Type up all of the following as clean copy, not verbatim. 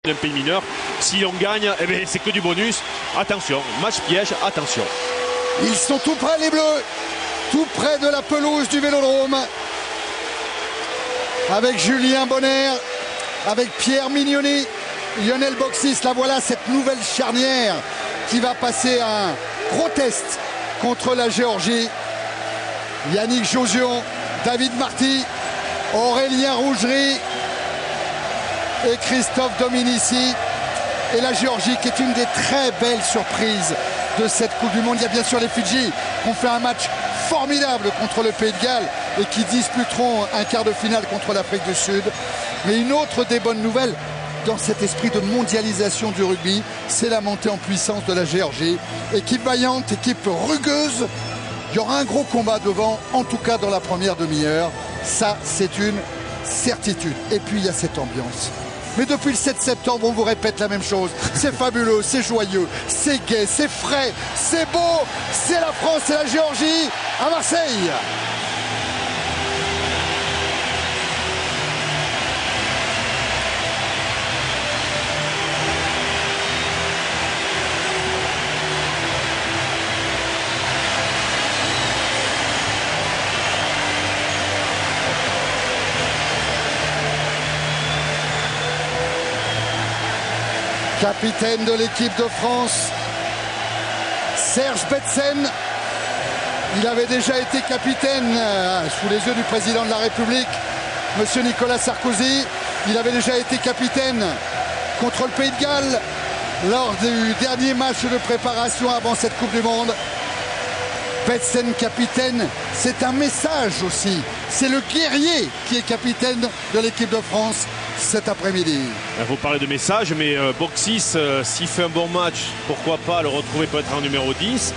d'un pays mineur. Si on gagne, eh bien, c'est que du bonus. Attention, match piège, attention. Ils sont tout près, les Bleus, tout près de la pelouse du Vélodrome, avec Julien Bonner, avec Pierre Mignoni, Lionel Boxis. La voilà, cette nouvelle charnière qui va passer un gros test contre la Géorgie. Yannick Josion, David Marty, Aurélien Rougerie et Christophe Dominici. Et la Géorgie qui est une des très belles surprises de cette Coupe du Monde. Il y a bien sûr les Fidji qui ont fait un match formidable contre le Pays de Galles et qui disputeront un quart de finale contre l'Afrique du Sud. Mais une autre des bonnes nouvelles dans cet esprit de mondialisation du rugby, c'est la montée en puissance de la Géorgie. Équipe vaillante, équipe rugueuse. Il y aura un gros combat devant, en tout cas dans la première demi-heure. Ça, c'est une certitude. Et puis, il y a cette ambiance. Mais depuis le 7 septembre, on vous répète la même chose. C'est fabuleux, c'est joyeux, c'est gai, c'est frais, c'est beau. C'est la France et la Géorgie à Marseille. Capitaine de l'équipe de France, Serge Betsen. Il avait déjà été capitaine sous les yeux du président de la République, monsieur Nicolas Sarkozy. Il avait déjà été capitaine contre le Pays de Galles lors du dernier match de préparation avant cette Coupe du Monde. Betsen capitaine, c'est un message aussi. C'est le guerrier qui est capitaine de l'équipe de France cet après-midi. Vous parlez de message, mais Boxis, s'il fait un bon match, pourquoi pas le retrouver peut-être en numéro 10.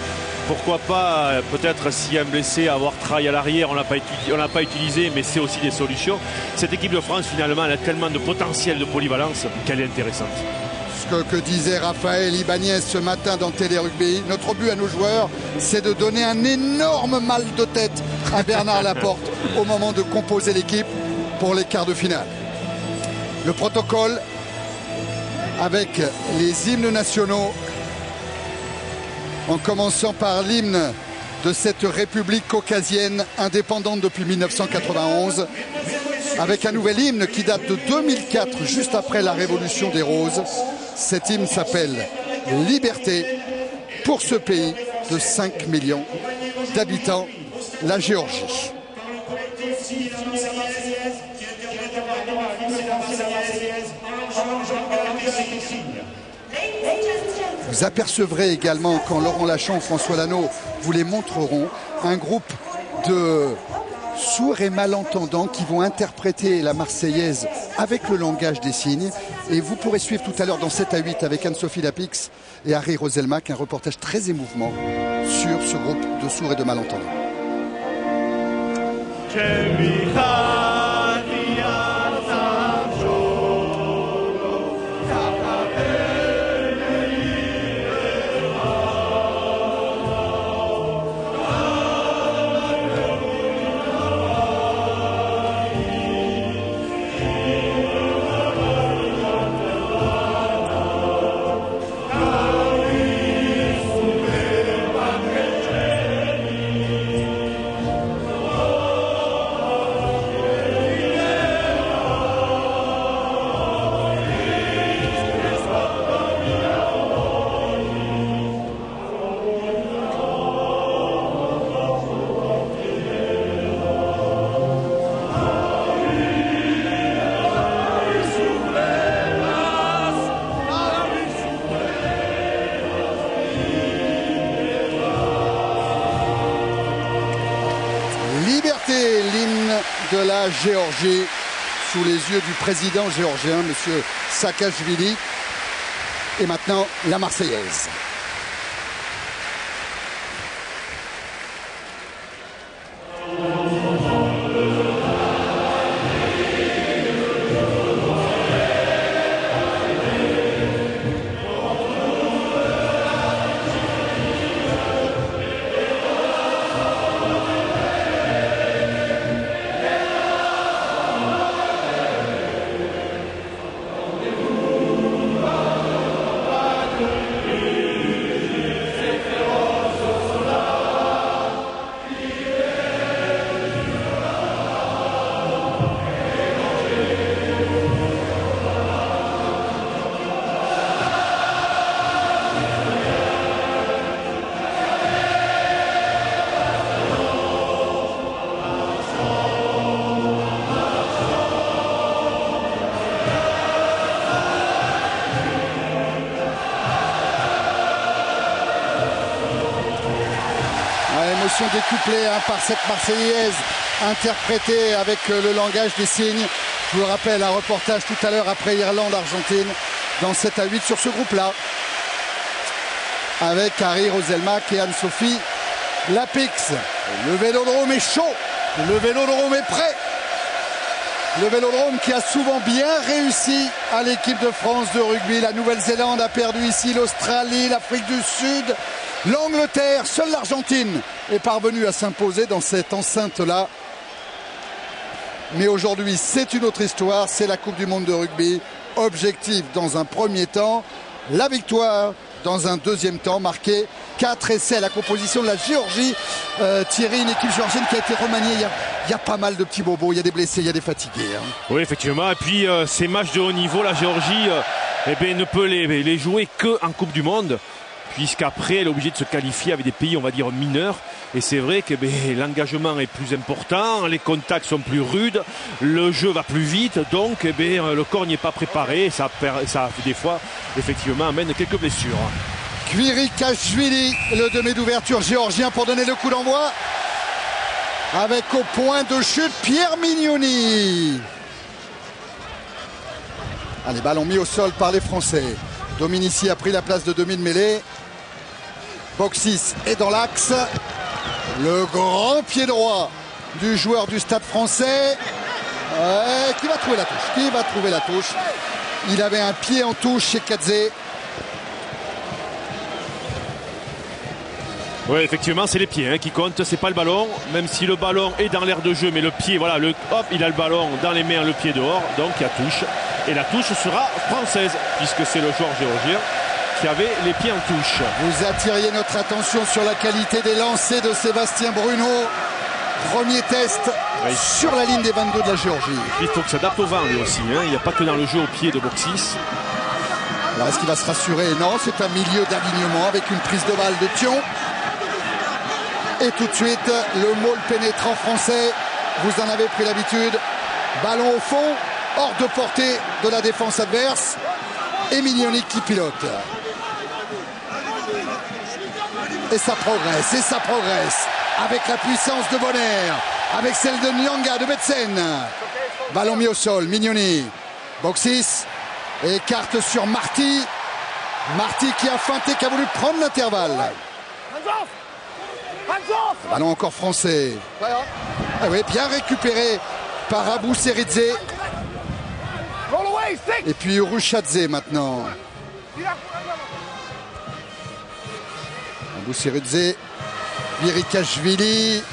Pourquoi pas, peut-être s'il y a un blessé, avoir Traille à l'arrière, on l'a pas utilisé, mais c'est aussi des solutions. Cette équipe de France, finalement, elle a tellement de potentiel de polyvalence qu'elle est intéressante. Ce que disait Raphaël Ibanez ce matin dans Télé Rugby, notre but à nos joueurs, c'est de donner un énorme mal de tête à Bernard Laporte au moment de composer l'équipe pour les quarts de finale. Le protocole avec les hymnes nationaux, en commençant par l'hymne de cette République caucasienne indépendante depuis 1991, avec un nouvel hymne qui date de 2004, juste après la Révolution des Roses. Cet hymne s'appelle « Liberté » pour ce pays de 5 millions d'habitants, la Géorgie. Vous apercevrez également, quand Laurent Lachon, François Lanaud vous les montreront, un groupe de sourds et malentendants qui vont interpréter la Marseillaise avec le langage des signes. Et vous pourrez suivre tout à l'heure dans 7 à 8 avec Anne-Sophie Lapix et Harry Roselmack un reportage très émouvant sur ce groupe de sourds et de malentendants. L'hymne de la Géorgie sous les yeux du président géorgien, M. Saakashvili. Et maintenant, la Marseillaise. émotion décuplée par cette Marseillaise interprétée avec le langage des signes. Je vous rappelle un reportage tout à l'heure après Irlande-Argentine dans 7-8 sur ce groupe-là. Avec Harry Roselmack et Anne-Sophie Lapix. Le Vélodrome est chaud, le Vélodrome est prêt. Le Vélodrome qui a souvent bien réussi à l'équipe de France de rugby. La Nouvelle-Zélande a perdu ici, l'Australie, l'Afrique du Sud, l'Angleterre. Seule l'Argentine est parvenue à s'imposer dans cette enceinte-là. Mais aujourd'hui, c'est une autre histoire. C'est la Coupe du Monde de rugby. Objectif dans un premier temps, la victoire dans un deuxième temps, marqué 4 essais. La composition de la Géorgie, Thierry, une équipe géorgienne qui a été remaniée. Il y a pas mal de petits bobos, il y a des blessés, il y a des fatigués. Oui, effectivement. Et puis ces matchs de haut niveau, la Géorgie ne peut les jouer qu'en Coupe du Monde, puisqu'après elle est obligée de se qualifier avec des pays, on va dire, mineurs. Et c'est vrai que l'engagement est plus important, les contacts sont plus rudes, le jeu va plus vite, donc le corps n'y est pas préparé. Et ça, des fois, effectivement, amène quelques blessures. Kvirikashvili, le demi d'ouverture géorgien pour donner le coup d'envoi. Avec au point de chute Pierre Mignoni. Allez, ballon mis au sol par les Français. Dominici a pris la place de demi de mêlée. Boxis est dans l'axe. Le grand pied droit du joueur du Stade Français. Qui va trouver la touche. Qui va trouver la touche. Il avait un pied en touche chez Kadze. Oui, effectivement, c'est les pieds qui comptent, c'est pas le ballon. Même si le ballon est dans l'air de jeu, mais le pied, voilà, hop, il a le ballon dans les mains, le pied dehors. Donc il y a touche. Et la touche sera française, puisque c'est le joueur géorgien qui avait les pieds en touche. Vous attiriez notre attention sur la qualité des lancers de Sébastien Bruno. Premier test sur la ligne des 22 de la Géorgie. Il faut que ça s'adapte au vent lui aussi. Il n'y a pas que dans le jeu au pied de Boxis. Alors est-ce qu'il va se rassurer? Non, c'est un milieu d'alignement avec une prise de balle de Thion. Et tout de suite, le maul pénétrant français. Vous en avez pris l'habitude. Ballon au fond, hors de portée de la défense adverse. Et Mignoni qui pilote. Et ça progresse, avec la puissance de Bonner, avec celle de Nyanga, de Betsen. Ballon mis au sol, Mignoni. Boxis, écarte sur Marty. Marty qui a feinté, qui a voulu prendre l'intervalle. Ballon encore français. Ah oui, bien récupéré par Abou Seridze. Et puis Urushadze maintenant. Abou Seridze, Kvirikashvili.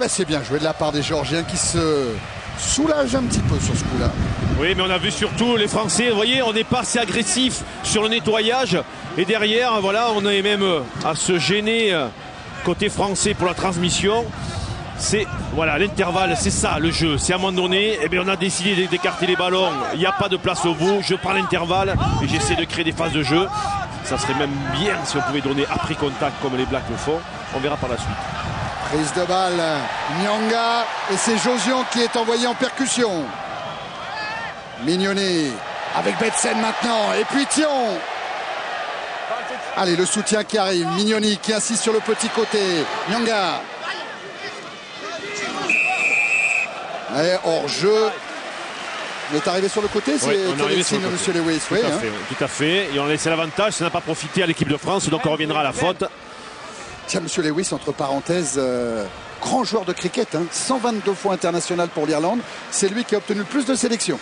C'est bien joué de la part des Géorgiens qui se soulagent un petit peu sur ce coup-là. Oui, mais on a vu surtout les Français, vous voyez, on n'est pas assez agressif sur le nettoyage. Et derrière, voilà, on est même à se gêner côté français pour la transmission. C'est voilà l'intervalle, c'est ça le jeu. C'est à un moment donné, on a décidé d'écarter les ballons. Il n'y a pas de place au bout. Je prends l'intervalle et j'essaie de créer des phases de jeu. Ça serait même bien si on pouvait donner après contact comme les Blacks le font. On verra par la suite. Prise de balle, Nyanga, et c'est Josion qui est envoyé en percussion. Mignoni avec Betsen maintenant, et puis Thion. Allez, le soutien qui arrive, Mignoni qui insiste sur le petit côté. Nyanga. Et hors jeu. On est arrivé sur le côté, c'est le signe de M. Lewis. Tout à fait. Et on a laissé l'avantage, ça n'a pas profité à l'équipe de France, donc on reviendra à la faute. Tiens, M. Lewis, entre parenthèses, grand joueur de cricket, 122 fois international pour l'Irlande. C'est lui qui a obtenu le plus de sélections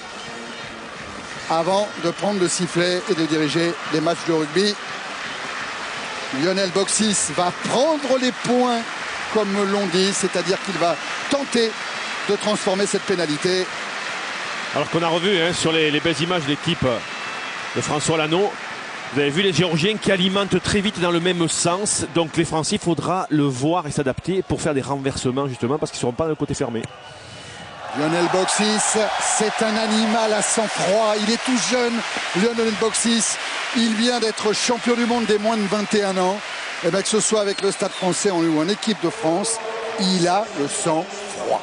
avant de prendre le sifflet et de diriger les matchs de rugby. Lionel Boxis va prendre les points comme l'on dit, c'est-à-dire qu'il va tenter de transformer cette pénalité. Alors qu'on a revu sur les belles images de l'équipe de François Lanaud, vous avez vu les Géorgiens qui alimentent très vite dans le même sens. Donc les Français, il faudra le voir et s'adapter pour faire des renversements justement parce qu'ils ne seront pas dans le côté fermé. Lionel Boxis, c'est un animal à sang-froid. Il est tout jeune, Lionel Boxis. Il vient d'être champion du monde des moins de 21 ans. Et que ce soit avec le Stade français ou en équipe de France, il a le sang froid.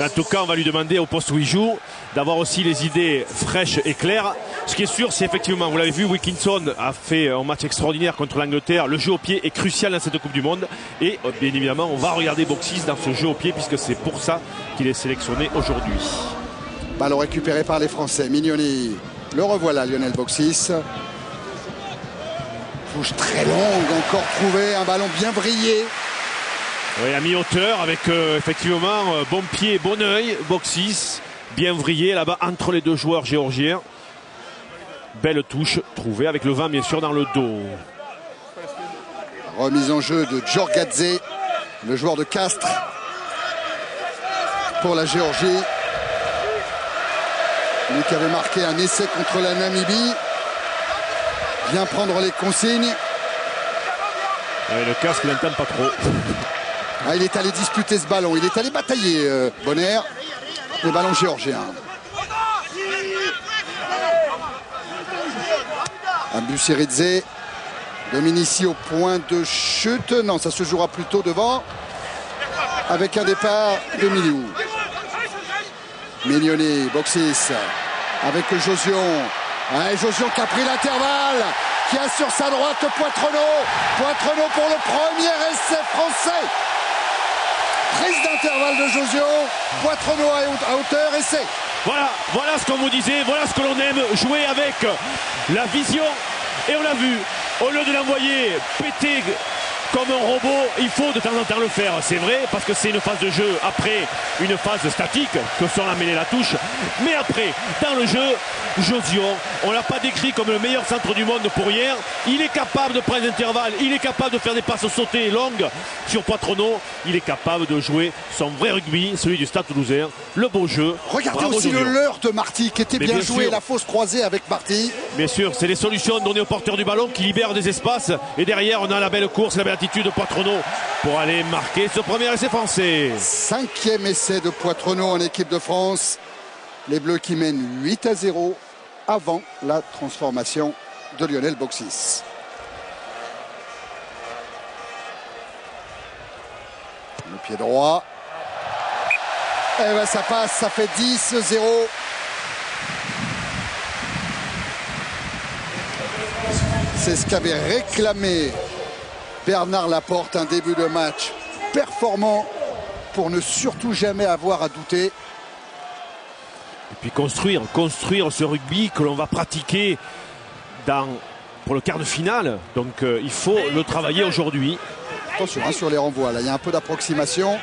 En tout cas, on va lui demander au poste où il joue d'avoir aussi les idées fraîches et claires. Ce qui est sûr, c'est effectivement, vous l'avez vu, Wilkinson a fait un match extraordinaire contre l'Angleterre. Le jeu au pied est crucial dans cette Coupe du Monde. Et bien évidemment, on va regarder Boxis dans ce jeu au pied puisque c'est pour ça qu'il est sélectionné aujourd'hui. Ballon récupéré par les Français. Mignoni, le revoilà, Lionel Boxis. Touche très longue, encore trouvé, un ballon bien vrillé. Oui, à mi-hauteur avec effectivement bon pied, bon oeil, Boxis, bien vrillé là-bas entre les deux joueurs géorgiens. Belle touche trouvée avec le vent bien sûr dans le dos. Remise en jeu de Djorgadze, le joueur de Castres pour la Géorgie. Lui qui avait marqué un essai contre la Namibie. Vient prendre les consignes. Oui, le casque il n'entend pas trop. Ah, il est allé disputer ce ballon, il est allé batailler Bonner, le ballon géorgien. Buseridze, Dominici au point de chute. Non, ça se jouera plutôt devant. Avec un départ de Miliou. Mignoni, Boxis, avec Josion. Ah, Josion qui a pris l'intervalle, qui a sur sa droite Poitrenaud. Poitrenaud pour le premier essai français. Prise d'intervalle de Josion. Poitrenaud à hauteur, essai. Voilà ce qu'on vous disait, voilà ce que l'on aime, jouer avec la vision. Et on l'a vu, au lieu de l'envoyer péter comme un robot, il faut de temps en temps le faire. C'est vrai, parce que c'est une phase de jeu après une phase statique, que sont la mêlée et la touche. Mais après, dans le jeu, Josion, on l'a pas décrit comme le meilleur centre du monde pour hier. Il est capable de prendre l'intervalle, il est capable de faire des passes sautées longues sur Poitrenaud. Il est capable de jouer son vrai rugby, celui du Stade Toulousain, le beau jeu. Regardez Bravo aussi Josion. le leurre de Marty qui était bien joué, sûr. la fausse croisée avec Marty. Bien sûr, c'est les solutions données au porteur du ballon qui libèrent des espaces. Et derrière, on a la belle course, la belle attitude de Poitrenaud pour aller marquer ce premier essai français. 5e essai de Poitrenaud en équipe de France. Les Bleus qui mènent 8-0 avant la transformation de Lionel Boxis. Le pied droit. Et ben ça passe, ça fait 10-0. C'est ce qu'avait réclamé Bernard Laporte, un début de match performant pour ne surtout jamais avoir à douter. Et puis construire ce rugby que l'on va pratiquer pour le quart de finale. Donc il faut le travailler aujourd'hui. Attention sur les renvois, là il y a un peu d'approximation.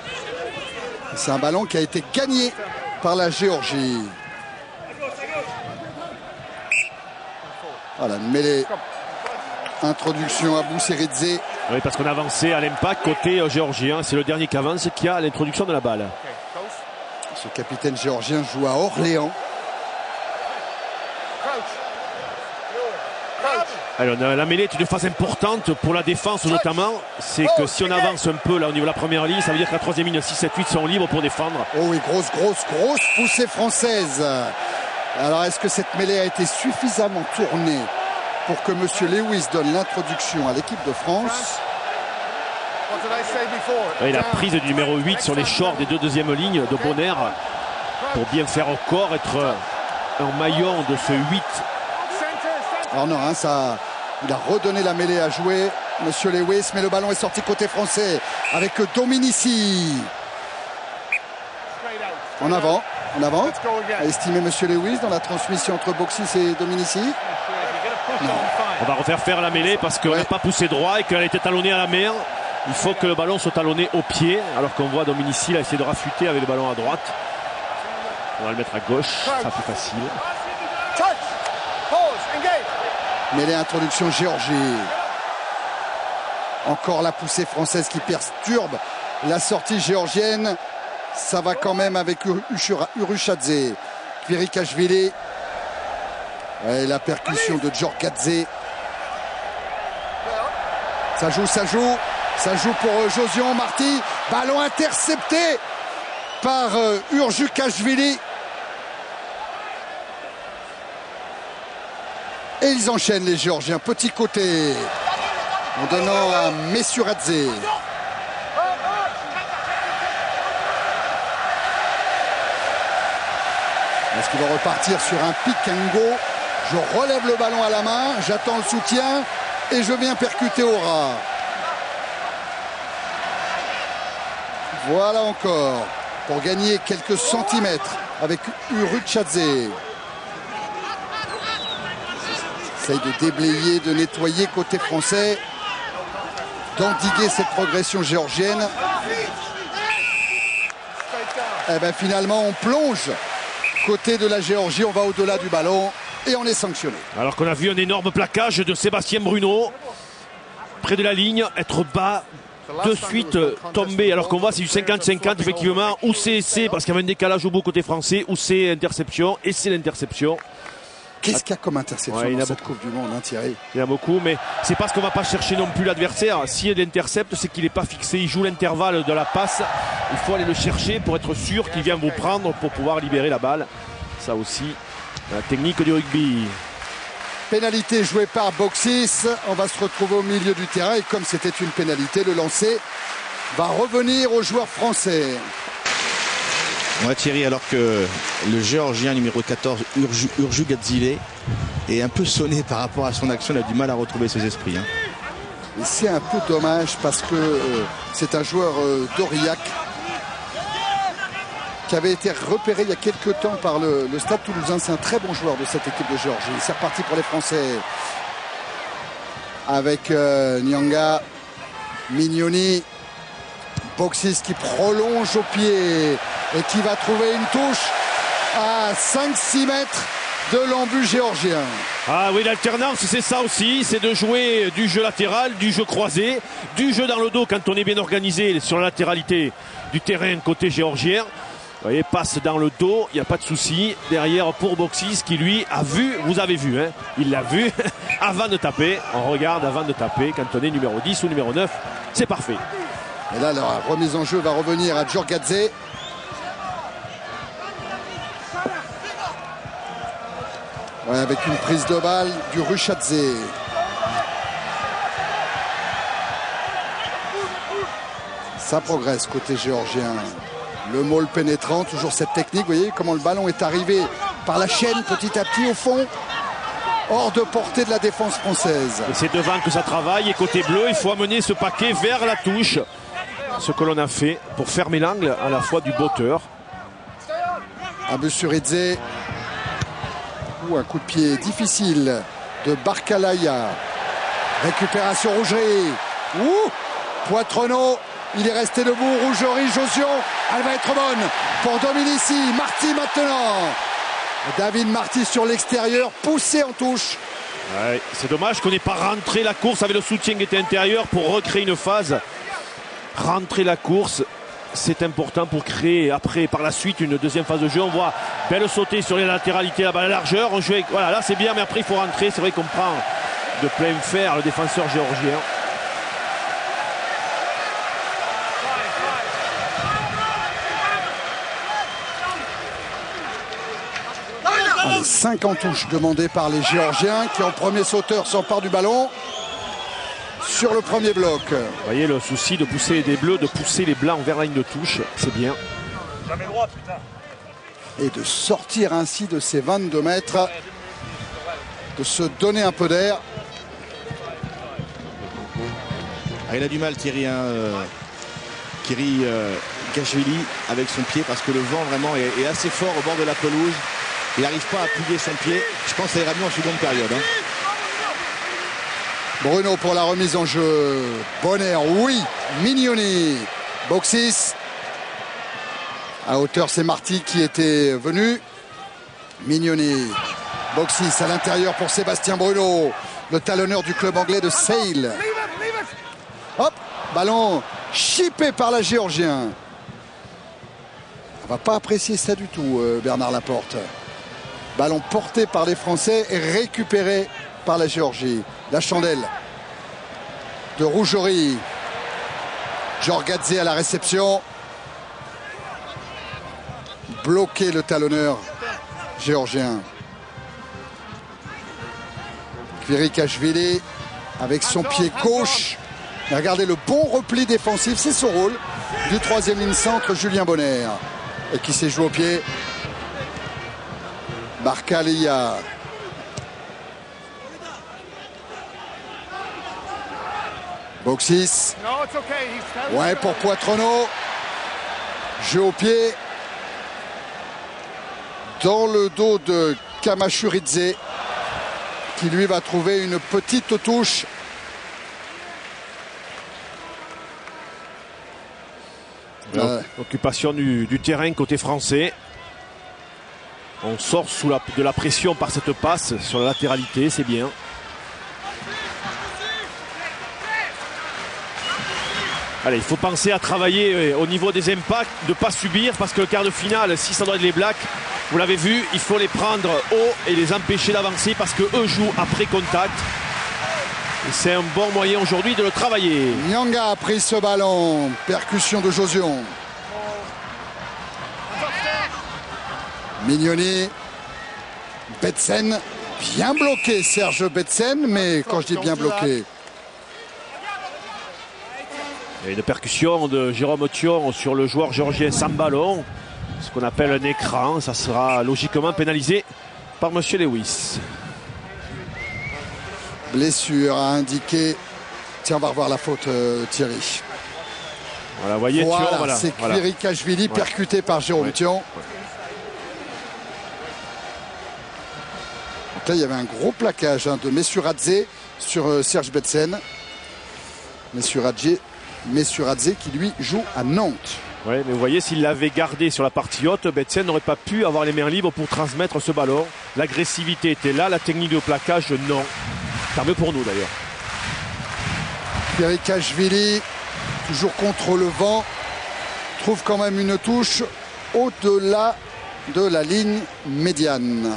C'est un ballon qui a été gagné par la Géorgie. Voilà, une mêlée. Introduction à Buseridze. Oui, parce qu'on a avancé à l'impact côté géorgien. C'est le dernier qui avance qui a l'introduction de la balle. Ce capitaine géorgien joue à Orléans. Alors, la mêlée est une phase importante pour la défense notamment. C'est que si on avance un peu là au niveau de la première ligne, ça veut dire que la troisième ligne 6, 7, 8 sont libres pour défendre. Oh oui, grosse poussée française. Alors est-ce que cette mêlée a été suffisamment tournée pour que M. Lewis donne l'introduction à l'équipe de France? Et la prise du numéro 8 sur les shorts des deux deuxièmes lignes de Bonner pour bien faire au corps, être un maillon de ce 8. Alors non, il a redonné la mêlée à jouer, M. Lewis, mais le ballon est sorti côté français avec Dominici. En avant. A estimé M. Lewis dans la transmission entre Boxis et Dominici. Non. On va refaire faire la mêlée parce qu'on n'a pas poussé droit et qu'elle a été talonnée à la mer. Il faut que le ballon soit talonné au pied, alors qu'on voit Dominici là, essayer de rafuter avec le ballon à droite. On va le mettre à gauche, ça sera plus facile. Mêlée introduction Géorgie. Encore la poussée française qui perturbe la sortie géorgienne. Ça va quand même avec Urushadze. Kvirikashvili. Et la percussion de Djorgadze. Ça joue pour Josion Marty. Ballon intercepté par Urushadze. Et ils enchaînent les Géorgiens. Petit côté en donnant à Parce qu'il va repartir sur un pick and go. Je relève le ballon à la main, j'attends le soutien et je viens percuter au ras. Voilà encore, pour gagner quelques centimètres avec Uruchadze. Essaye de déblayer, de nettoyer côté français, d'endiguer cette progression géorgienne. Et bien finalement on plonge côté de la Géorgie, on va au-delà du ballon et on est sanctionné. Alors qu'on a vu un énorme plaquage de Sébastien Bruno près de la ligne, être bas, de suite tomber, alors qu'on voit c'est du 50-50 effectivement, ou c'est essai parce qu'il y avait un décalage au bout côté français, ou c'est interception, et c'est l'interception. Qu'est-ce qu'il y a comme interception dans cette Coupe du Monde, hein, Thierry? Il y en a beaucoup, mais c'est parce qu'on ne va pas chercher non plus l'adversaire. S'il intercepte, c'est qu'il n'est pas fixé, il joue l'intervalle de la passe. Il faut aller le chercher pour être sûr qu'il vient vous prendre pour pouvoir libérer la balle. Ça aussi, la technique du rugby. Pénalité jouée par Boxis. On va se retrouver au milieu du terrain et comme c'était une pénalité, le lancer va revenir aux joueurs français. Ouais, Thierry, alors que le Géorgien numéro 14, Urjugadzile, est un peu sonné par rapport à son action, il a du mal à retrouver ses esprits. Hein. Et c'est un peu dommage parce que c'est un joueur d'Aurillac qui avait été repéré il y a quelques temps par le Stade Toulousain. C'est un très bon joueur de cette équipe de Géorgie. C'est reparti pour les Français avec Nyanga, Mignoni, Boxis qui prolonge au pied et qui va trouver une touche à 5-6 mètres de l'embut géorgien. Ah oui, l'alternance, c'est ça aussi, c'est de jouer du jeu latéral, du jeu croisé, du jeu dans le dos quand on est bien organisé sur la latéralité du terrain côté géorgien. Vous voyez, passe dans le dos, il n'y a pas de souci. Derrière pour Boxis qui lui a vu, vous avez vu, hein, il l'a vu avant de taper. On regarde avant de taper quand on est numéro 10 ou numéro 9, c'est parfait. Et là, la remise en jeu va revenir à Djorgadze. Ouais, avec une prise de balle du Ruchadze. Ça progresse côté géorgien. Le maul pénétrant, toujours cette technique. Vous voyez comment le ballon est arrivé par la chaîne petit à petit au fond. Hors de portée de la défense française. Et c'est devant que ça travaille. Et côté bleu, il faut amener ce paquet vers la touche. Ce que l'on a fait pour fermer l'angle à la fois du botteur. Abusuridze. Un coup de pied difficile de Barkalaya. Récupération Rougerie. Poitrenaud. Il est resté debout. Rougerie, Josion. Elle va être bonne pour Dominici. Marty maintenant. David Marty sur l'extérieur. Poussé en touche. Ouais, c'est dommage qu'on n'ait pas rentré la course avec le soutien qui était intérieur pour recréer une phase. Rentrer la course, c'est important pour créer après par la suite une deuxième phase de jeu. On voit belle sauter sur les latéralités, la balle à largeur. On joue avec, voilà, là c'est bien, mais après il faut rentrer. C'est vrai qu'on prend de plein fer le défenseur géorgien. Allez, 50 touches demandées par les Géorgiens qui en premier sauteur s'emparent du ballon sur le premier bloc. Vous voyez le souci de pousser des bleus, de pousser les blancs vers la ligne de touche, c'est bien. Jamais droit, putain. Et de sortir ainsi de ces 22 mètres, de se donner un peu d'air. Ah, il a du mal Thierry, hein, Kiri Gashvili avec son pied parce que le vent vraiment est assez fort au bord de la pelouse. Il n'arrive pas à appuyer son pied. Je pense que ça ira mieux en seconde période. Hein. Bruno pour la remise en jeu. Bonner, oui. Mignoni. Boxis. À hauteur, c'est Marty qui était venu. Mignoni. Boxis à l'intérieur pour Sébastien Bruno. Le talonneur du club anglais de Sale. Hop. Ballon chippé par la Géorgien. On va pas apprécier ça du tout, Bernard Laporte. Ballon porté par les Français et récupéré par la Géorgie. La chandelle de Rougerie. Djorgadze à la réception. Bloqué le talonneur géorgien. Kvirikashvili avec son pied gauche. Et regardez le bon repli défensif, c'est son rôle du troisième ligne centre Julien Bonner. Et qui s'est joué au pied. Barkalia. Boksis. Ouais, pour Poitronneau. Jeu au pied. Dans le dos de Kamachuridze, qui lui va trouver une petite touche. Occupation du terrain côté français. On sort de la pression par cette passe sur la latéralité, c'est bien. Allez, il faut penser à travailler au niveau des impacts, de ne pas subir, parce que le quart de finale, si ça doit être les Blacks, vous l'avez vu, il faut les prendre haut et les empêcher d'avancer parce qu'eux jouent après contact. Et c'est un bon moyen aujourd'hui de le travailler. Nyanga a pris ce ballon. Percussion de Josion. Mignoni. Betsen. Bien bloqué, Serge Betsen, mais quand je dis bien bloqué. Et une percussion de Jérôme Thion sur le joueur géorgien sans ballon. Ce qu'on appelle un écran. Ça sera logiquement pénalisé par M. Lewis. Blessure à indiquer. Tiens, on va revoir la faute, Thierry. Voilà, voyez, voilà, Thion, voilà. C'est Kvirikashvili, percuté par Jérôme Thion. Donc là, il y avait un gros plaquage de Messuradze sur Serge Betsen. Messuradze qui, lui, joue à Nantes. Oui, mais vous voyez, s'il l'avait gardé sur la partie haute, Betsen n'aurait pas pu avoir les mains libres pour transmettre ce ballon. L'agressivité était là, la technique de plaquage, non. Tant mieux pour nous, d'ailleurs. Kvirikashvili, toujours contre le vent, trouve quand même une touche au-delà de la ligne médiane.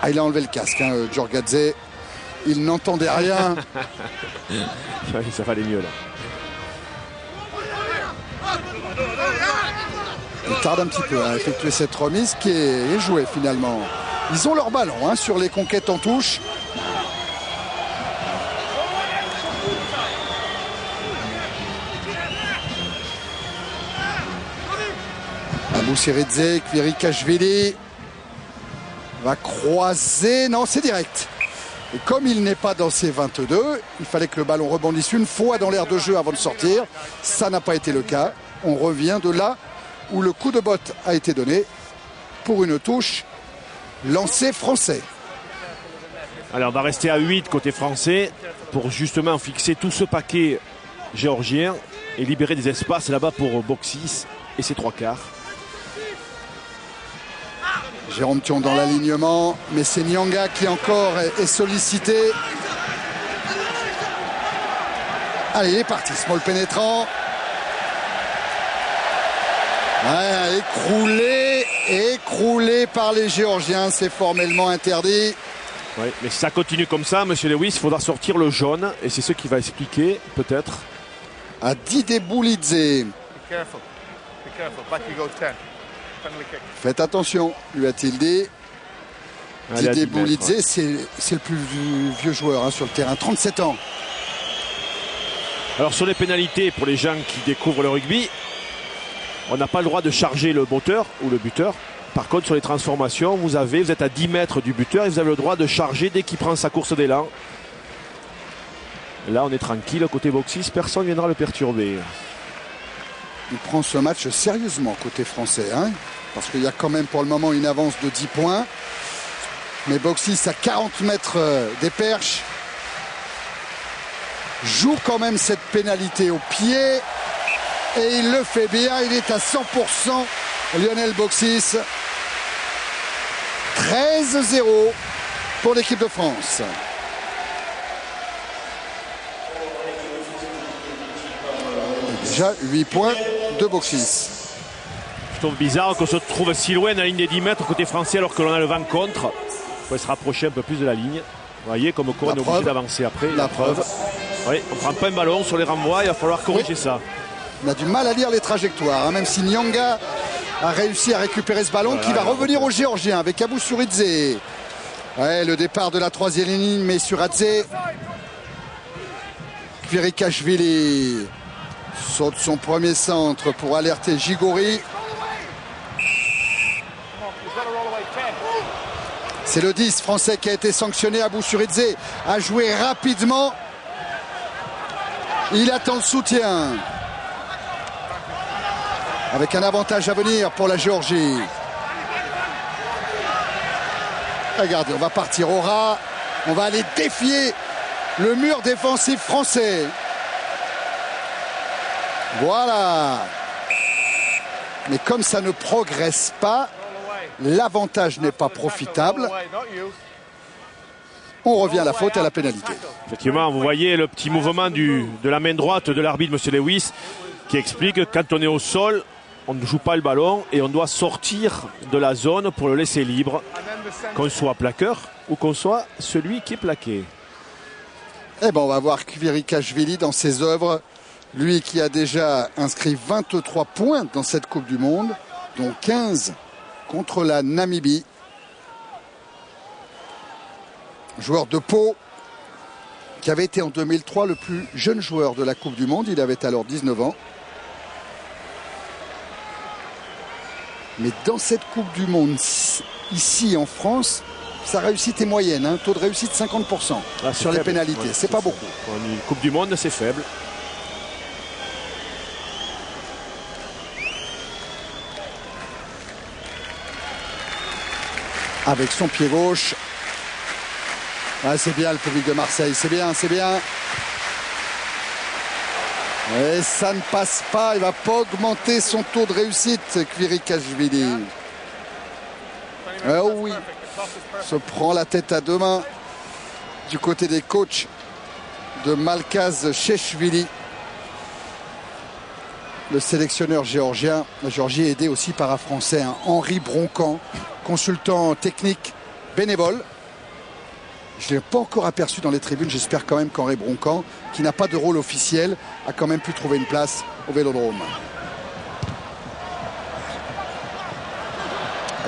Ah, il a enlevé le casque, Djorgadze. Il n'entendait rien. Ça va aller mieux, là. Il tarde un petit peu à effectuer cette remise qui est jouée finalement. Ils ont leur ballon sur les conquêtes en touche. Abousiridze, Kvirikashvili va croiser. Non, c'est direct. Et comme il n'est pas dans ses 22, il fallait que le ballon rebondisse une fois dans l'aire de jeu avant de sortir. Ça n'a pas été le cas. On revient de là où le coup de botte a été donné pour une touche lancée français. Alors on va rester à 8 côté français pour justement fixer tout ce paquet géorgien et libérer des espaces là-bas pour Boksis et ses trois quarts. Jérôme Thion dans l'alignement, mais c'est Nyanga qui encore est sollicité. Allez, il est parti, small pénétrant. Ouais, écroulé par les Géorgiens, c'est formellement interdit. Oui, mais si ça continue comme ça, monsieur Lewis, il faudra sortir le jaune, et c'est ce qui va expliquer, peut-être. À Dide Boulidze. Faites attention, lui a-t-il dit. Dide Boulidze, c'est le plus vieux joueur sur le terrain, 37 ans. Alors sur les pénalités, pour les gens qui découvrent le rugby, on n'a pas le droit de charger le moteur ou le buteur. Par contre, sur les transformations, vous êtes à 10 mètres du buteur et vous avez le droit de charger dès qu'il prend sa course d'élan. Là, on est tranquille. Côté Boksis, personne ne viendra le perturber. Il prend ce match sérieusement côté français. Parce qu'il y a quand même pour le moment une avance de 10 points. Mais Boksis à 40 mètres des perches joue quand même cette pénalité au pied. Et il le fait bien, il est à 100%, Lionel Boksis. 13-0 pour l'équipe de France. Et déjà 8 points de Boksis. Je trouve bizarre qu'on se trouve si loin de la ligne des 10 mètres côté français alors que l'on a le vent contre. Il faut se rapprocher un peu plus de la ligne. Vous voyez comme on est obligé d'avancer après. La preuve. Oui, on ne prend pas un ballon sur les renvois, il va falloir corriger ça. On a du mal à lire les trajectoires, même si Nyanga a réussi à récupérer ce ballon qui va revenir aux Géorgiens avec Abousiridze. Ouais, le départ de la troisième ligne, mais Messuradze. Kvirikashvili Saute son premier centre pour alerter Gigori. C'est le 10 français qui a été sanctionné. Abou Suridze a joué rapidement. Il attend le soutien. Avec un avantage à venir pour la Géorgie. Regardez, on va partir au ras. On va aller défier le mur défensif français. Voilà. Mais comme ça ne progresse pas, l'avantage n'est pas profitable. On revient à la faute et à la pénalité. Effectivement, vous voyez le petit mouvement de la main droite de l'arbitre, M. Lewis, qui explique que quand on est au sol, on ne joue pas le ballon et on doit sortir de la zone pour le laisser libre, qu'on soit plaqueur ou qu'on soit celui qui est plaqué. Eh bien, on va voir Kvirikashvili dans ses œuvres. Lui qui a déjà inscrit 23 points dans cette Coupe du Monde, dont 15 contre la Namibie. Joueur de Pau, qui avait été en 2003 le plus jeune joueur de la Coupe du Monde. Il avait alors 19 ans. Mais dans cette Coupe du Monde, ici en France, sa réussite est moyenne. Taux de réussite 50% sur les pénalités. C'est pas beaucoup. Une Coupe du Monde, c'est faible. Avec son pied gauche. Ah, c'est bien le public de Marseille, c'est bien, c'est bien. Et ça ne passe pas, il ne va pas augmenter son taux de réussite, Kvirikashvili. Oh oui, se prend la tête à deux mains du côté des coachs de Malkaz Sheshvili. Le sélectionneur géorgien. La Géorgie est aidée aussi par un Français, Henri Broncan, consultant technique bénévole. Je ne l'ai pas encore aperçu dans les tribunes. J'espère quand même qu'Henri Broncan, qui n'a pas de rôle officiel, a quand même pu trouver une place au Vélodrome.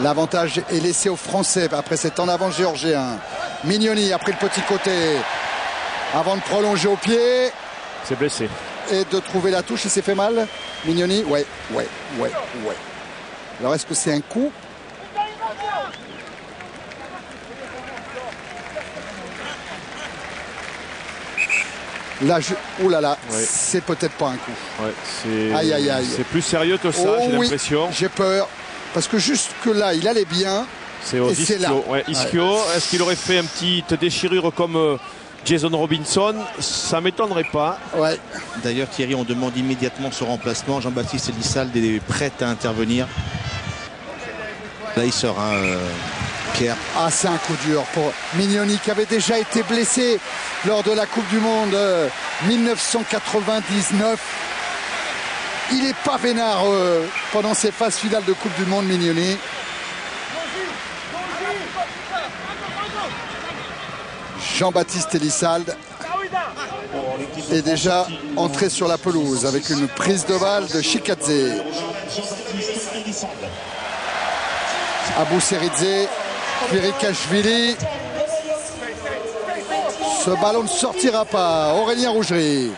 L'avantage est laissé aux Français après cet en avant géorgien. Mignoni a pris le petit côté avant de prolonger au pied. C'est blessé. Et de trouver la touche. Il s'est fait mal, Mignoni. Ouais. Alors est-ce que c'est un coup ? Là, ouh là là, ouais. C'est peut-être pas un coup. Ouais, c'est plus sérieux que ça, j'ai l'impression. J'ai peur. Parce que jusque là, il allait bien. C'est là. Ouais, Ischio, est-ce qu'il aurait fait une petite déchirure comme Jason Robinson? Ça m'étonnerait pas. Ouais. D'ailleurs, Thierry, on demande immédiatement son remplacement. Jean-Baptiste Elissalde est prêt à intervenir. Là, il sort, Pierre. Ah, c'est un coup dur pour Mignoni qui avait déjà été blessé lors de la Coupe du Monde 1999. Il n'est pas vénard pendant ces phases finales de Coupe du Monde, Mignoni. Jean-Baptiste Elissalde est déjà entré sur la pelouse avec une prise de balle de Chikadze. Abou Seridze, Kvirikashvili. Ce ballon ne sortira pas. Aurélien Rougerie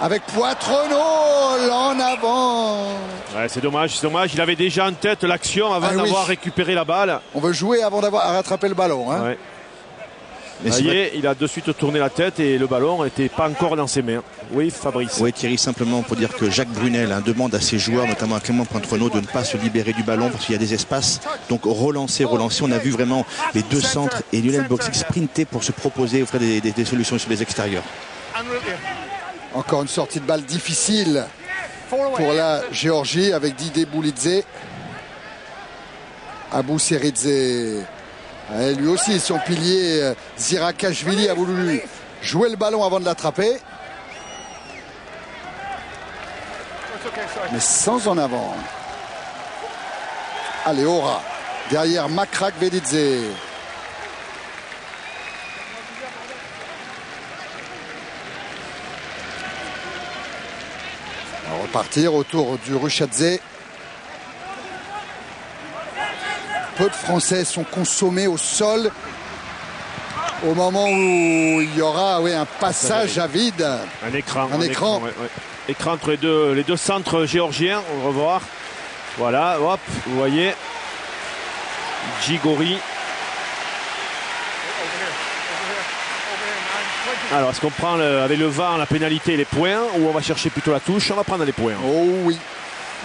avec Poitrenol en avant. Ouais, c'est dommage. Il avait déjà en tête l'action avant d'avoir récupéré la balle. On veut jouer avant d'avoir rattrapé le ballon. Ouais. Mais il a de suite tourné la tête et le ballon n'était pas encore dans ses mains. Oui, Fabrice. Oui, Thierry, simplement pour dire que Jacques Brunel demande à ses joueurs, notamment à Clément Poitrenol, de ne pas se libérer du ballon parce qu'il y a des espaces. Donc relancer. On a vu vraiment les deux centres et Lionel Boxic sprinter pour se proposer, offrir des solutions sur les extérieurs. Encore une sortie de balle difficile pour la Géorgie avec Didier Boulidze. Abou Seridze. Et lui aussi, son pilier Zirakashvili a voulu jouer le ballon avant de l'attraper. Mais sans en avant. Allez, Ora. Derrière Makrak Velidze. On va repartir autour du Ruchadze. Peu de Français sont consommés au sol au moment où il y aura un passage à vide. Un écran. Ouais. écran entre les deux centres géorgiens. On va revoir. Voilà, hop, vous voyez. Grigori. Alors, est-ce qu'on prend avec le VAR la pénalité et les points, ou on va chercher plutôt la touche? On va prendre les points. Oh oui.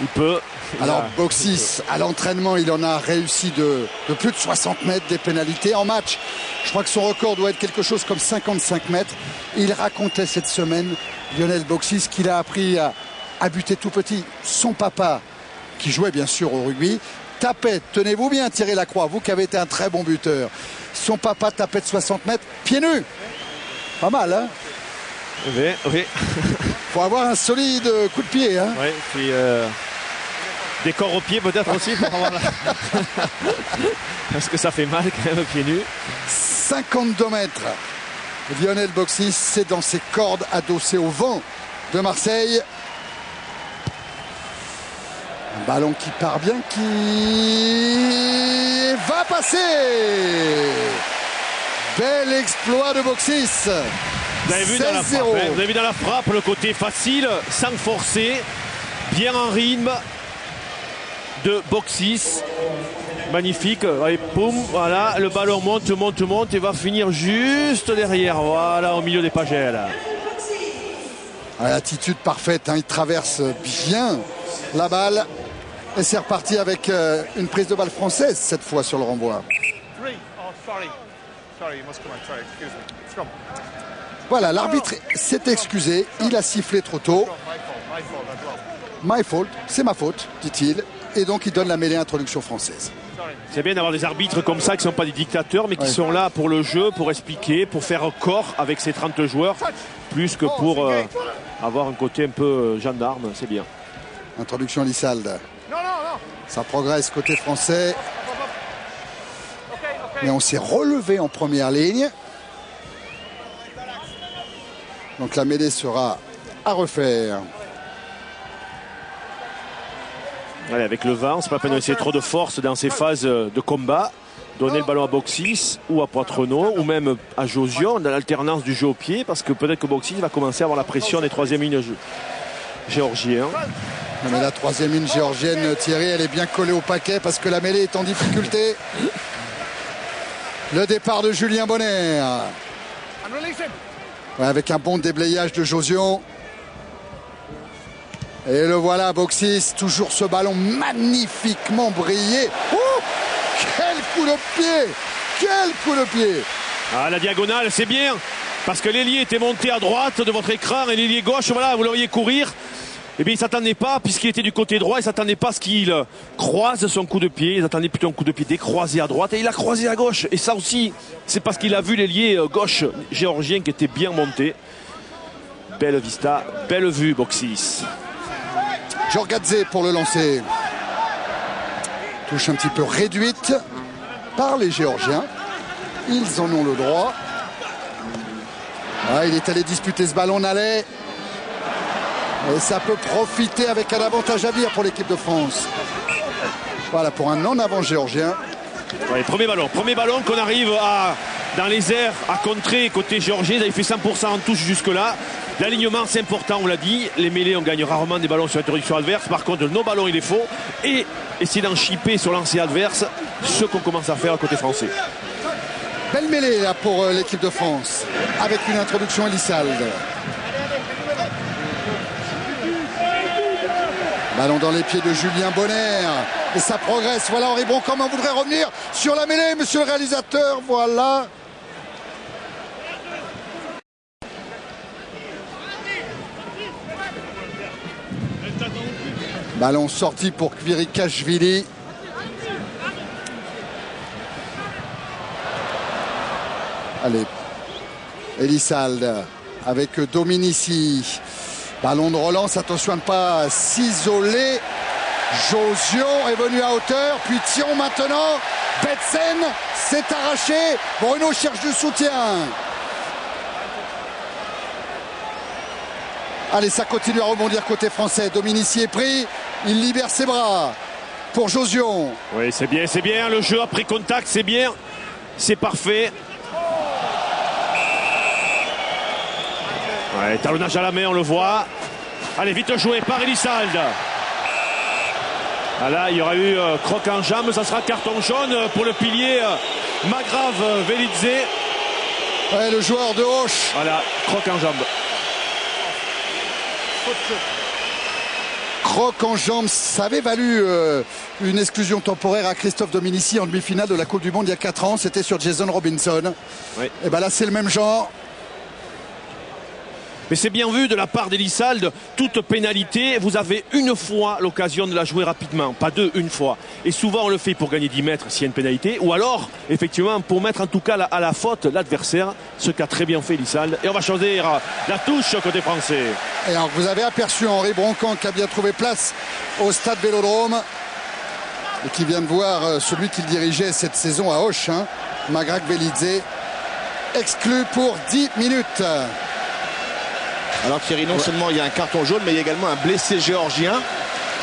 Il peut. Alors, Boksis, à l'entraînement, il en a réussi de plus de 60 mètres des pénalités en match. Je crois que son record doit être quelque chose comme 55 mètres. Il racontait cette semaine, Lionel Boksis, qu'il a appris à buter tout petit. Son papa, qui jouait bien sûr au rugby, tapait, tenez-vous bien Thierry Lacroix, vous qui avez été un très bon buteur. Son papa tapait de 60 mètres, pieds nus. Pas mal, hein? Oui, oui. Faut avoir un solide coup de pied, hein? Oui, puis des corps aux pieds peut-être aussi pour avoir la... Parce que ça fait mal quand même, pieds nus. 52 mètres. Lionel Boksis, c'est dans ses cordes adossées au vent de Marseille. Un ballon qui part bien, qui va passer. Bel exploit de Boksis. Vous avez vu dans la frappe, hein, vous avez vu dans la frappe le côté facile, sans forcer, bien en rythme de Boksis. Magnifique. Allez, poum, voilà, le ballon monte et va finir juste derrière. Voilà, au milieu des pagelles. L'attitude parfaite, hein, il traverse bien la balle. Et c'est reparti avec une prise de balle française cette fois sur le renvoi. Voilà, l'arbitre s'est excusé, il a sifflé trop tôt. My fault, c'est ma faute, dit-il. Et donc il donne la mêlée introduction française. C'est bien d'avoir des arbitres comme ça qui ne sont pas des dictateurs, mais qui sont là pour le jeu, pour expliquer, pour faire corps avec ces 30 joueurs, plus que pour avoir un côté un peu gendarme, c'est bien. Introduction Lissalde. Ça progresse côté français. Mais on s'est relevé en première ligne. Donc la mêlée sera à refaire. Allez, avec le vent, c'est pas la peine d'essayer trop de force dans ces phases de combat. Donner le ballon à Boksis ou à Poitrenaud ou même à Josion dans l'alternance du jeu au pied, parce que peut-être que Boksis va commencer à avoir la pression des troisième lignes géorgiens. Non, mais la troisième ligne géorgienne, Thierry, elle est bien collée au paquet parce que la mêlée est en difficulté. Le départ de Julien Bonner. Ouais, avec un bon déblayage de Josion. Et le voilà, Boksis, toujours ce ballon magnifiquement brillé. Oh, quel coup de pied! Quel coup de pied! Ah, la diagonale, c'est bien, parce que l'ailier était monté à droite de votre écran et l'ailier gauche, voilà, vous l'auriez courir. Eh bien, il ne s'attendait pas, puisqu'il était du côté droit, il ne s'attendait pas à ce qu'il croise son coup de pied. Il attendait plutôt un coup de pied décroisé à droite et il a croisé à gauche. Et ça aussi, c'est parce qu'il a vu l'ailier gauche géorgien qui était bien monté. Belle vista, belle vue, Boksis. Jorgadze pour le lancer. Touche un petit peu réduite par les Géorgiens. Ils en ont le droit. Ah, il est allé disputer ce ballon, Nallet. Et ça peut profiter avec un avantage à dire pour l'équipe de France. Voilà, pour un en-avant géorgien. Ouais, premier ballon qu'on arrive dans les airs à contrer côté géorgien. Ils avaient fait 100% en touche jusque-là. L'alignement, c'est important, on l'a dit. Les mêlées, on gagne rarement des ballons sur l'interruption adverse. Par contre, nos ballons, il est faux. Et essayer d'en chipper sur lancer adverse, ce qu'on commence à faire à côté français. Belle mêlée là pour l'équipe de France, avec une introduction Elissalde. Ballon dans les pieds de Julien Bonner. Et ça progresse. Voilà, Henri Broncoman voudrait revenir sur la mêlée, monsieur le réalisateur. Voilà. Ballon sorti pour Kvirikashvili. Allez, Elissalde avec Dominici. Ballon de relance, attention à ne pas s'isoler. Josion est venu à hauteur, puis Thion maintenant. Betsen s'est arraché. Bruno cherche du soutien. Allez, ça continue à rebondir côté français. Dominici est pris, il libère ses bras pour Josion. Oui, c'est bien. Le jeu après contact, c'est bien. C'est parfait. Ouais, talonnage à la main, on le voit. Allez, vite joué par Elissalde. Ah là, il y aura eu croc en jambe, ça sera carton jaune pour le pilier Magrav Velidze. Ouais, le joueur de Auch. Voilà, croc en jambe. Croc en jambe, ça avait valu une exclusion temporaire à Christophe Dominici en demi-finale de la Coupe du Monde il y a 4 ans. C'était sur Jason Robinson. Oui. Et bien là, c'est le même genre. Mais c'est bien vu de la part d'Elissalde, toute pénalité, vous avez une fois l'occasion de la jouer rapidement, pas deux, une fois. Et souvent on le fait pour gagner 10 mètres s'il y a une pénalité, ou alors effectivement pour mettre en tout cas à la faute l'adversaire, ce qu'a très bien fait Elissalde. Et on va choisir la touche côté français. Et alors vous avez aperçu Henri Broncan qui a bien trouvé place au stade Vélodrome et qui vient de voir celui qu'il dirigeait cette saison à Auch, hein, Magrav Velidze, exclu pour 10 minutes. Alors Thierry, non seulement il y a un carton jaune, mais il y a également un blessé géorgien.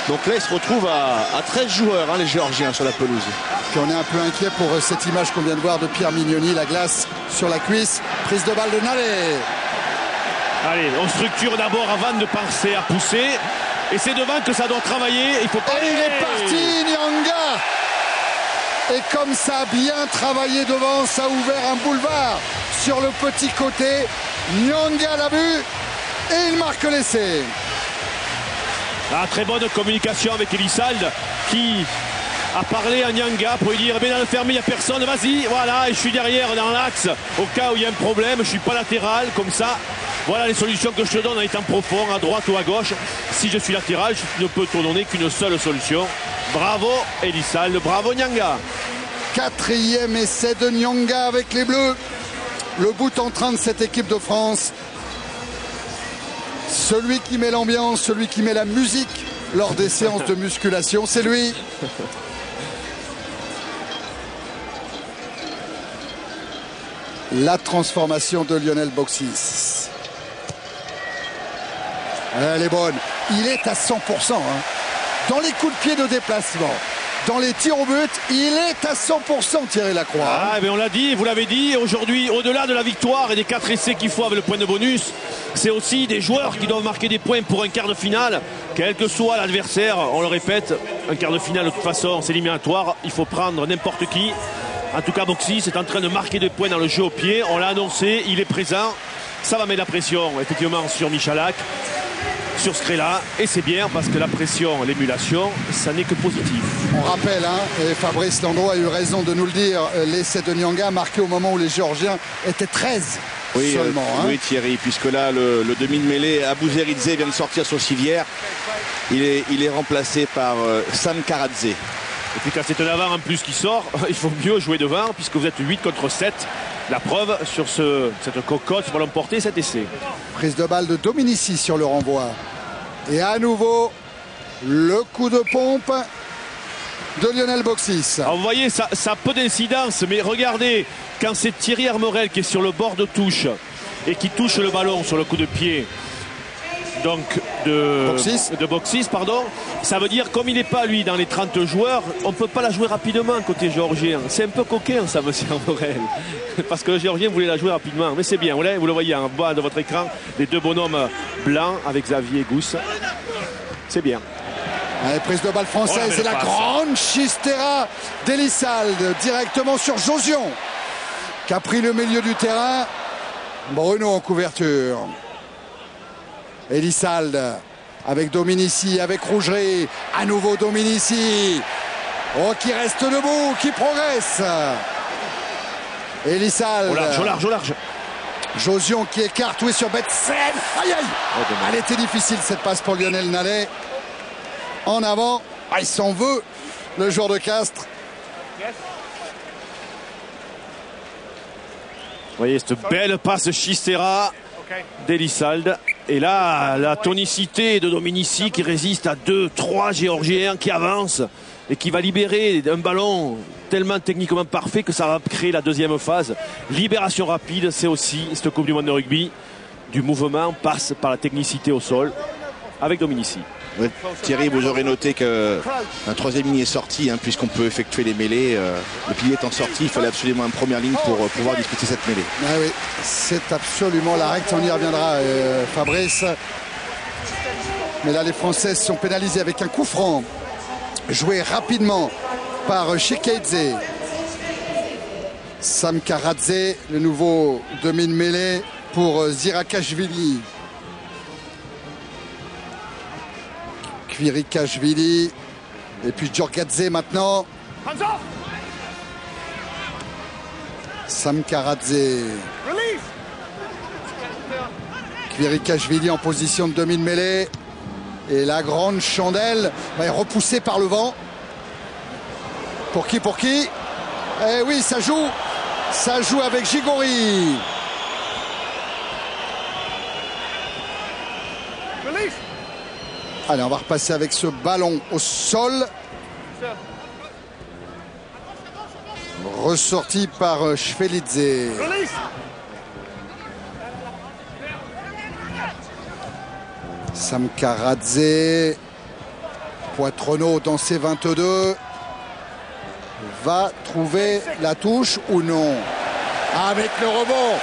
Donc là, il se retrouve à 13 joueurs, hein, les Géorgiens, sur la pelouse. Puis on est un peu inquiet pour cette image qu'on vient de voir de Pierre Mignoni, la glace sur la cuisse, prise de balle de Nallet. Allez, on structure d'abord avant de penser à pousser. Et c'est devant que ça doit travailler. Il faut pas. Et il est parti, Nyanga. Et comme ça a bien travaillé devant, ça a ouvert un boulevard sur le petit côté. Nyanga l'a vu. Et il marque l'essai. Ah, très bonne communication avec Elissalde qui a parlé à Nyanga pour lui dire eh bien dans le fermé il n'y a personne, vas-y, voilà, et je suis derrière dans l'axe au cas où il y a un problème, je ne suis pas latéral, comme ça, voilà les solutions que je te donne en étant profond, à droite ou à gauche. Si je suis latéral, je ne peux te donner qu'une seule solution. Bravo Elissalde, bravo Nyanga. 4e essai de Nyanga avec les Bleus. Le bout en train de cette équipe de France. Celui qui met l'ambiance, celui qui met la musique lors des séances de musculation, c'est lui. La transformation de Lionel Boxis. Elle est bonne. Il est à 100%. Hein. Dans les coups de pied de déplacement, dans les tirs au but, il est à 100%, Thierry Lacroix. Ah, mais on l'a dit, vous l'avez dit, aujourd'hui, au-delà de la victoire et des 4 essais qu'il faut avec le point de bonus, c'est aussi des joueurs qui doivent marquer des points pour un quart de finale, quel que soit l'adversaire. On le répète, un quart de finale, de toute façon, c'est éliminatoire, il faut prendre n'importe qui. En tout cas, Boxis est en train de marquer des points dans le jeu au pied, on l'a annoncé, il est présent. Ça va mettre la pression, effectivement, sur Michalak, sur Scrella, et c'est bien parce que la pression, l'émulation, ça n'est que positif. On rappelle, hein, et Fabrice Landreau a eu raison de nous le dire, l'essai de Nyanga marqué au moment où les Géorgiens étaient 13 seulement. Oui, Thierry, puisque là, le demi de mêlée, Abouzeridze vient de sortir sur civière. Il est remplacé par Sam Karadze. Et puis quand c'est un avant en plus qui sort, il faut mieux jouer devant puisque vous êtes 8 contre 7. La preuve sur cette cocotte pour l'emporter, cet essai. Prise de balle de Dominici sur le renvoi. Et à nouveau, le coup de pompe de Lionel Boxis. Alors vous voyez, ça a peu d'incidence, mais regardez, quand c'est Thierry Armorel qui est sur le bord de touche et qui touche le ballon sur le coup de pied, donc de Boxis, pardon, ça veut dire comme il n'est pas lui dans les 30 joueurs, on ne peut pas la jouer rapidement côté géorgien. C'est un peu coquin ça, monsieur Armorel, parce que le géorgien voulait la jouer rapidement, mais c'est bien, vous le voyez en bas de votre écran, les deux bonhommes blancs avec Xavier Gousse, c'est bien. Allez, prise de balle française et la grande chistera d'Elissalde directement sur Josion qui a pris le milieu du terrain. Bruno en couverture. Elissalde avec Dominici, avec Rougerie, à nouveau Dominici. Oh, qui reste debout, qui progresse. Elissalde. Au large. Josion qui écarte, oui, sur Betsen. Aïe aïe. Elle était difficile cette passe pour Lionel Nallet. En avant. Ah, il s'en veut, le joueur de Castres. Vous voyez cette belle passe Chistera d'Elissalde. Et là, la tonicité de Dominici qui résiste à 2-3 Géorgiens qui avancent et qui va libérer un ballon tellement techniquement parfait que ça va créer la deuxième phase. Libération rapide, c'est aussi cette Coupe du Monde de rugby. Du mouvement passe par la technicité au sol avec Dominici. Ouais, Thierry, vous aurez noté qu'un troisième ligne est sorti, hein, puisqu'on peut effectuer les mêlées. Le pilier étant sorti, il fallait absolument une première ligne pour pouvoir disputer cette mêlée. Ah oui, c'est absolument la règle, on y reviendra, Fabrice. Mais là, les Françaises sont pénalisées avec un coup franc joué rapidement par Chikaidze. Samkaradze, le nouveau demi-mêlée pour Zirakashvili. Kvirikashvili. Et puis Djorgadze maintenant. Samkaradze. Kvirikashvili en position de demi-mêlée. Et la grande chandelle est repoussée par le vent. Pour qui? Eh oui, ça joue. Ça joue avec Gigori. Allez, on va repasser avec ce ballon au sol. Ressorti par Shvelidze. Samkaradze. Poitronneau dans ses 22. Va trouver la touche ou non? Avec le rebond.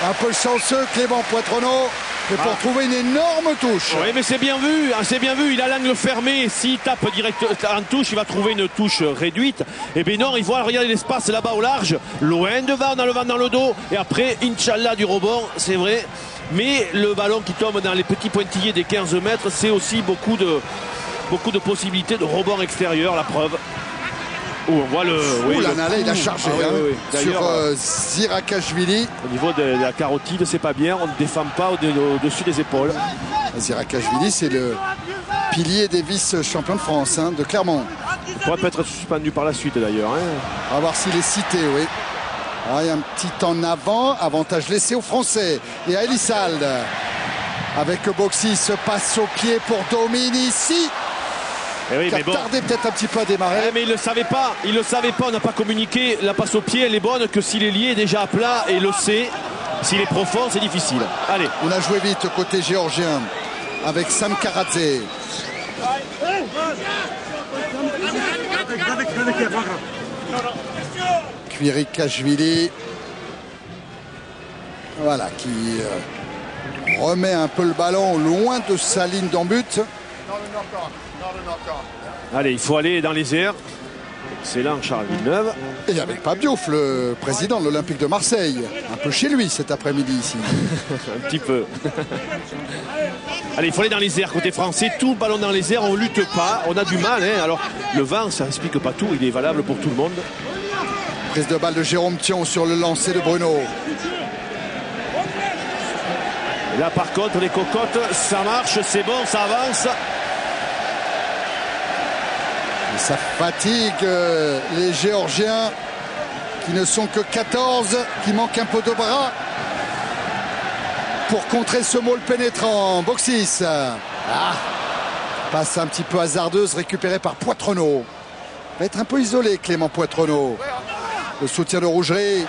Un peu chanceux, Clément Poitronneau. Mais pour trouver une énorme touche. Oui, mais c'est bien vu, hein, c'est bien vu. Il a l'angle fermé. S'il tape direct en touche, il va trouver une touche réduite. Et bien non, il voit regarder l'espace là-bas au large. Loin devant, dans le vent dans le dos. Et après, Inch'Allah du rebond, c'est vrai. Mais le ballon qui tombe dans les petits pointillés des 15 mètres, c'est aussi beaucoup de possibilités de rebond extérieur, la preuve. Où on voit le. Oui, il a chargé sur Zirakashvili. Au niveau de la carotide, c'est pas bien. On ne défend pas au-dessus des épaules. Zirakashvili, c'est le pilier des vice-champions de France, hein, de Clermont. Il pourrait peut être suspendu par la suite d'ailleurs. Hein. On va voir s'il est cité, oui. Alors, il y a un petit en avant, avantage laissé aux Français. Et à Elissalde. Avec Boxy, se passe au pied pour Dominici. Oui, qui a tardé peut-être un petit peu à démarrer. Mais il ne le savait pas, on n'a pas communiqué. La passe au pied, elle est bonne que s'il est lié déjà à plat et il le sait. S'il est profond, c'est difficile. Allez. On a joué vite côté géorgien avec Samkaradze. Kvirikashvili. Voilà, qui remet un peu le ballon loin de sa ligne d'en but. Allez, il faut aller dans les airs. Excellent, Charles Villeneuve. Et avec Pabiouf, le président de l'Olympique de Marseille. Un peu chez lui cet après-midi ici. Un petit peu. Allez, il faut aller dans les airs côté français. Tout le ballon dans les airs, on ne lutte pas. On a du mal. Hein. Alors, le vent, ça n'explique pas tout. Il est valable pour tout le monde. Prise de balle de Jérôme Thion sur le lancer de Bruno. Et là, par contre, les cocottes, ça marche, c'est bon, ça avance. Et ça fatigue les Géorgiens qui ne sont que 14, qui manquent un peu de bras pour contrer ce maul pénétrant. Boxis. Passe un petit peu hasardeuse récupérée par Poitronneau. Va être un peu isolé Clément Poitronneau. Le soutien de Rougerie.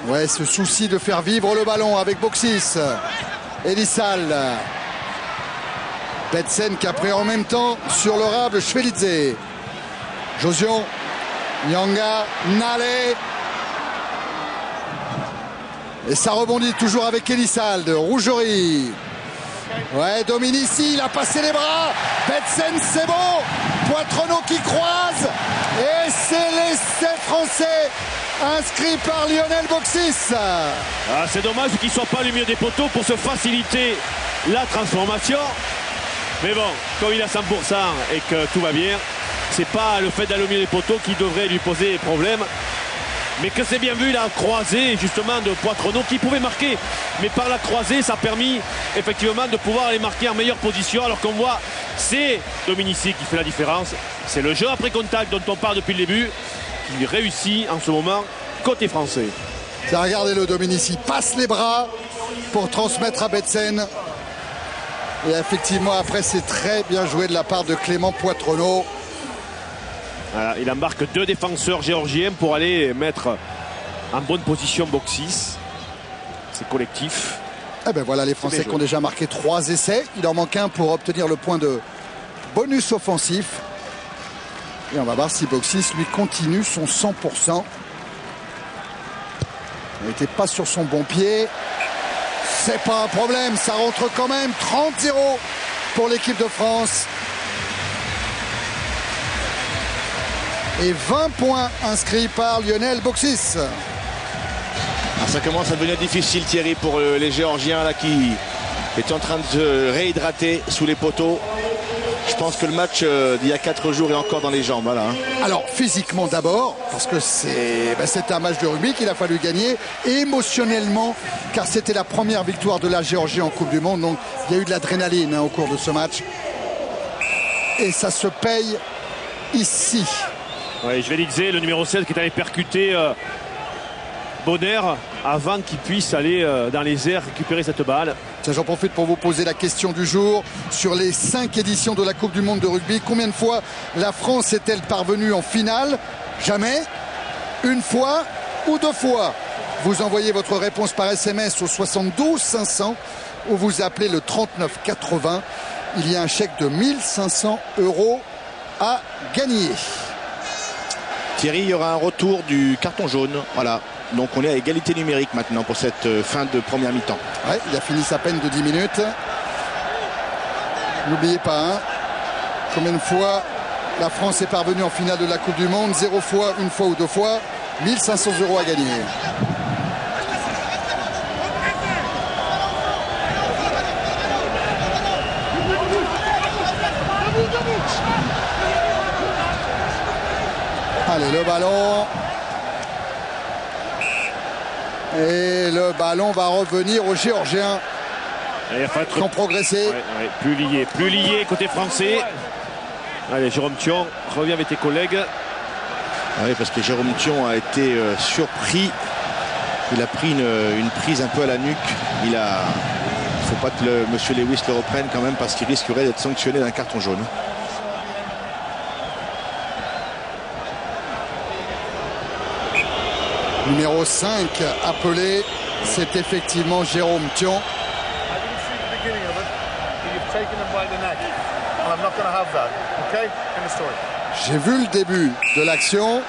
Ouais, ce souci de faire vivre le ballon avec Boxis. Elissalde. Betsen qui a pris en même temps sur l'orable Shvelidze. Josion. Nyanga. Nale. Et ça rebondit toujours avec Elissalde. Rougerie. Ouais, Dominici, il a passé les bras. Betsen, c'est bon. Poitronneau qui croise. Et c'est l'essai français inscrit par Lionel Boxis. C'est dommage qu'il ne soit pas au milieu des poteaux pour se faciliter la transformation. Mais bon, comme il a 100% et que tout va bien, c'est pas le fait d'aller au milieu des poteaux qui devrait lui poser problème. Mais que c'est bien vu la croisée justement de Poitronneau qui pouvait marquer. Mais par la croisée, ça a permis effectivement de pouvoir aller marquer en meilleure position. Alors qu'on voit, c'est Dominici qui fait la différence. C'est le jeu après contact dont on parle depuis le début qui réussit en ce moment côté français. Regardez-le, Dominici passe les bras pour transmettre à Betsen. Et effectivement, après, c'est très bien joué de la part de Clément Poitronneau. Voilà, il embarque 2 défenseurs géorgiens pour aller mettre en bonne position Boxis. C'est collectif. Eh ben voilà les Français qui ont déjà marqué 3 essais. Il en manque un pour obtenir le point de bonus offensif. Et on va voir si Boxis lui continue son 100%. Il n'était pas sur son bon pied. C'est pas un problème, ça rentre quand même. 30-0 pour l'équipe de France. Et 20 points inscrits par Lionel Boxis. Ah, ça commence à devenir difficile, Thierry, pour les Géorgiens là, qui est en train de se réhydrater sous les poteaux. Je pense que le match d'il y a 4 jours est encore dans les jambes. Voilà. Alors physiquement d'abord, parce que c'est un match de rugby qu'il a fallu gagner, et émotionnellement, car c'était la première victoire de la Géorgie en Coupe du Monde. Donc il y a eu de l'adrénaline au cours de ce match. Et ça se paye ici. Oui, je vais l'Ixer, le numéro 16 qui est allé percuter Bonner avant qu'il puisse aller dans les airs récupérer cette balle. J'en profite pour vous poser la question du jour. Sur les 5 éditions de la Coupe du Monde de rugby, combien de fois la France est-elle parvenue en finale? Jamais. Une fois ou 2 fois? Vous envoyez votre réponse par SMS au 72 500 ou vous appelez le 39 80. Il y a un chèque de 1 500 € à gagner. Thierry, il y aura un retour du carton jaune. Voilà. Donc on est à égalité numérique maintenant pour cette fin de première mi-temps. Ouais, il a fini sa peine de 10 minutes. N'oubliez pas, hein, combien de fois la France est parvenue en finale de la Coupe du Monde? 0 fois, 1 fois ou 2 fois. 1 500 € à gagner. Allez, le ballon. Et le ballon va revenir aux Géorgiens qui ont progressé. Ouais, plus lié côté français. Allez, Jérôme Thion, reviens avec tes collègues. Oui, parce que Jérôme Thion a été surpris. Il a pris une prise un peu à la nuque. Il ne faut pas que monsieur Lewis le reprenne quand même parce qu'il risquerait d'être sanctionné d'un carton jaune. Numéro 5 appelé, c'est effectivement Jérôme Thion. J'ai vu le début de l'action.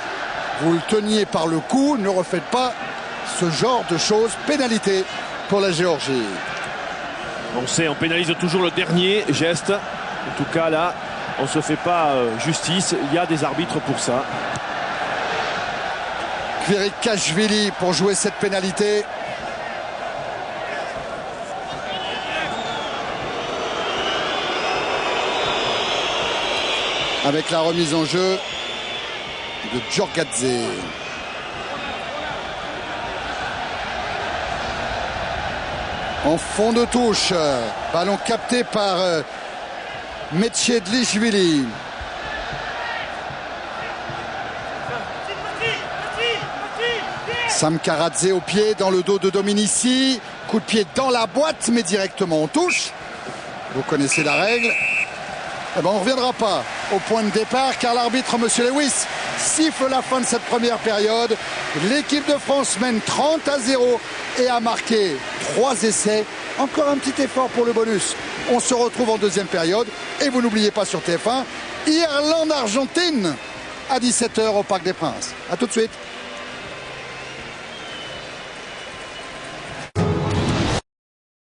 Vous le teniez par le cou. Ne refaites pas ce genre de choses. Pénalité pour la Géorgie. On sait, on pénalise toujours le dernier geste. En tout cas, là, on ne se fait pas justice. Il y a des arbitres pour ça. Kvirikashvili pour jouer cette pénalité. Avec la remise en jeu de Djorgadze. En fond de touche, ballon capté par Metchedlishvili. Sam Karadze au pied, dans le dos de Dominici. Coup de pied dans la boîte, mais directement en touche. Vous connaissez la règle. Eh ben, on ne reviendra pas au point de départ, car l'arbitre, M. Lewis, siffle la fin de cette première période. L'équipe de France mène 30-0 et a marqué 3 essais. Encore un petit effort pour le bonus. On se retrouve en deuxième période. Et vous n'oubliez pas sur TF1, Irlande-Argentine à 17h au Parc des Princes. A tout de suite.